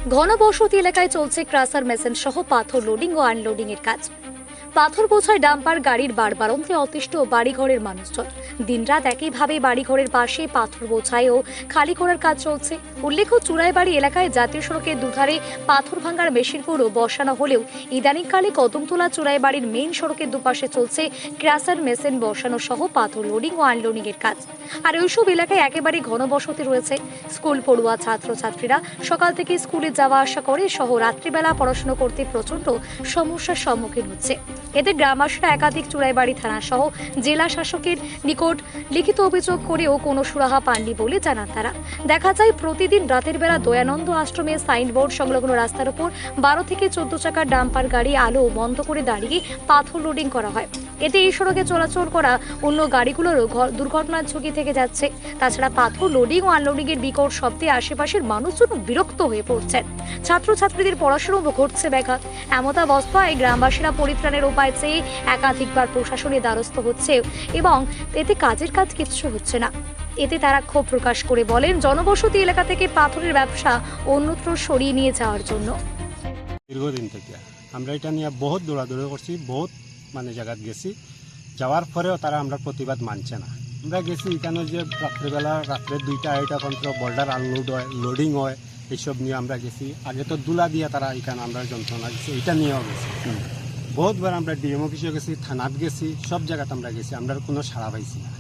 ঘনবসতি এলাকায় চলছে ক্রাসার মেশিন সহ পাথর লোডিং ও আনলোডিং এর কাজ। পাথর বোঝায় ডাম্পার গাড়ির বারবারন্তে অতিষ্ঠ বাড়িঘরের মানুষজন। দিনরাত একইভাবে বাড়িঘরের পাশে পাথর বোঝাই ও খালি করার কাজ চলছে। উল্লেখ্য, চুরাইবাড়ি এলাকায় জাতীয় সড়কের দুধারে পাথর ভাঙার মেশিনগুলো বসানো হলেও ইদানিংকালে কদমতলা চুরাইবাড়ির মেইন সড়কের দুপাশে চলছে ক্রাসার মেশিন বসানো সহ পাথর লোডিং ও আনলোডিং এর কাজ। আর ওইসব এলাকায় একেবারে ঘনবসতি রয়েছে। স্কুল পড়ুয়া ছাত্রছাত্রীরা সকাল থেকে স্কুলে যাওয়া আসা করে সহ রাত্রিবেলা পড়াশোনা করতে প্রচন্ড সমস্যার সম্মুখীন হচ্ছে। এতে গ্রামবাসীরা একাধিক চুরাইবাড়ি থানা সহ জেলা শাসকের নিকট লিখিত অভিযোগ করেও কোনো সুরাহা পাননি বলে জানান তারা। দেখা যায় প্রতিদিন রাতের বেলা দয়ানন্দ আশ্রমের সাইনবোর্ড সংলগ্ন রাস্তার উপর 12 থেকে 14 চাকার ডাম্পার গাড়ি আলো বন্ধ করে দাঁড়িয়ে পাথর লোডিং করা হয়। এতে এই সড়কে চলাচল করা অন্য গাড়িগুলোরও দুর্ঘটনার ঝুঁকি থেকে যাচ্ছে। তাছাড়া পাথর লোডিং ও আনলোডিং এর বিকট শব্দে আশেপাশের মানুষজন বিরক্ত হয়ে পড়ছেন। ছাত্রছাত্রীদের পড়াশোনাও ঘটছে ব্যাঘাত। এমতাবস্থায় গ্রামবাসীরা পরিত্রাণের উপায় চেয়ে একাধিকবার প্রশাসনের দ্বারস্থ হচ্ছে এবং এতে কাজের কাজ কিচ্ছু হচ্ছে না। এতে তারা ক্ষোভ প্রকাশ করে বলেন, জনবসতি এলাকা থেকে পাথরের ব্যবসা অন্যত্র সরিয়ে নিয়ে যাওয়ার জন্য। দীর্ঘদিন থেকে আমরা এটা নিয়ে বহুত দৌড়াদৌড়ি করছি, বহুত জায়গাত গেছি, যাওয়ার পরেও তারা আমরা প্রতিবাদ মানছে না। আমরা গেছি এখানে যে রাত্রিবেলা রাত্রে 2টা-2:30 পর্যন্ত বোল্ডার আনলোড হয়, লোডিং হয়, এইসব নিয়ে আমরা গেছি। আগে তো দুলা দিয়ে তারা এখানে আমরা যন্ত্রণা গেছি, এটা নিয়েও গেছি। বহুতবার আমরা ডিএম অফিসে গেছি, থানাত গেছি, সব জায়গাতে আমরা গেছি, আমরা কোনো সাড়া পাইছি না।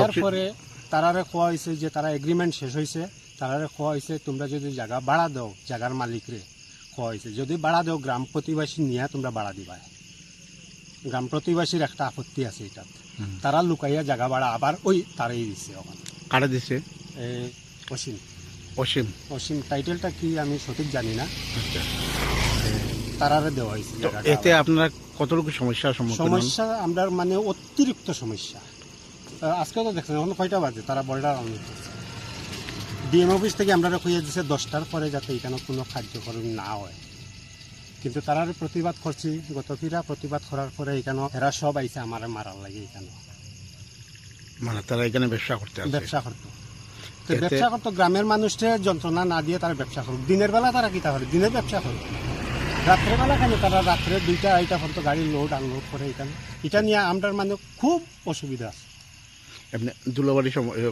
এরপরে তারারে খোয়া হয়েছে যে তারা এগ্রিমেন্ট শেষ হয়েছে, তারারে খোয়া হয়েছে তোমরা যদি জায়গা ভাড়া দাও, জায়গার মালিকরে খোয়া হয়েছে যদি ভাড়া দাও গ্রাম প্রতিবাসী নিয়ে তোমরা ভাড়া দিবা। গ্রাম প্রতিবাসীর একটা আপত্তি আছে এটা, তারা লুকাইয়া জায়গা ভাড়া আবার ওই তারাই দিচ্ছে। ওখানে কারা দিচ্ছে? অসীম অসীম অসীম টাইটেলটা কি আমি সঠিক জানি না, তারারে দেওয়া হয়েছে। এতে আপনারা কতটুকু সমস্যার সম্মুখীন? সমস্যা আমরা অতিরিক্ত সমস্যা। আজকে তো দেখছেন এখন কয়টা বাজে, তারা বর্ডার আনলোড করছে। ডিএম অফিস থেকে আমরা কইয়া দিচ্ছে 10টার পরে যাতে এখানে কোনো কার্যক্রম না হয়, কিন্তু তারা প্রতিবাদ করছি। গতফিরা প্রতিবাদ করার পরে এখানে এরা সব আইসে আমার মারার লাগে। এখানে তারা এখানে ব্যবসা করতে আসে? ব্যবসা করতো, তো ব্যবসা করতো গ্রামের মানুষকে যন্ত্রণা না দিয়ে তারা ব্যবসা করুক। দিনের বেলা তারা কি তাহলে দিনের ব্যবসা করুক, রাত্রেবেলা কেন তারা রাত্রে 2টা-2:30 পর্যন্ত গাড়ি লোড আনলোড করে এখানে। এটা নিয়ে আমরা খুব অসুবিধা আছে। এমনি ধুলাবালি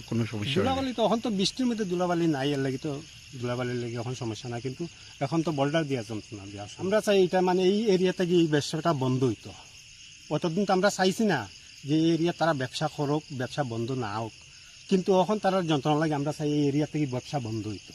কোনো সমস্যা? ধুলাবালি তো এখন তো বৃষ্টির মধ্যে ধুলাবালি নাই, এর লাগি তো ধুলাবালির লেগে এখন সমস্যা নাই, কিন্তু এখন তো বর্ডার দিয়া যন্ত্রণা দিয়া। আমরা চাই এটা এই এরিয়া থেকে এই ব্যবসাটা বন্ধ হইতো। অতদিন তো আমরা চাইছি না যে এই এরিয়া তারা ব্যবসা করুক, ব্যবসা বন্ধ না হোক, কিন্তু এখন তারা যন্ত্রণা লাগে। আমরা চাই এই এরিয়া থেকে ব্যবসা বন্ধ হইতো।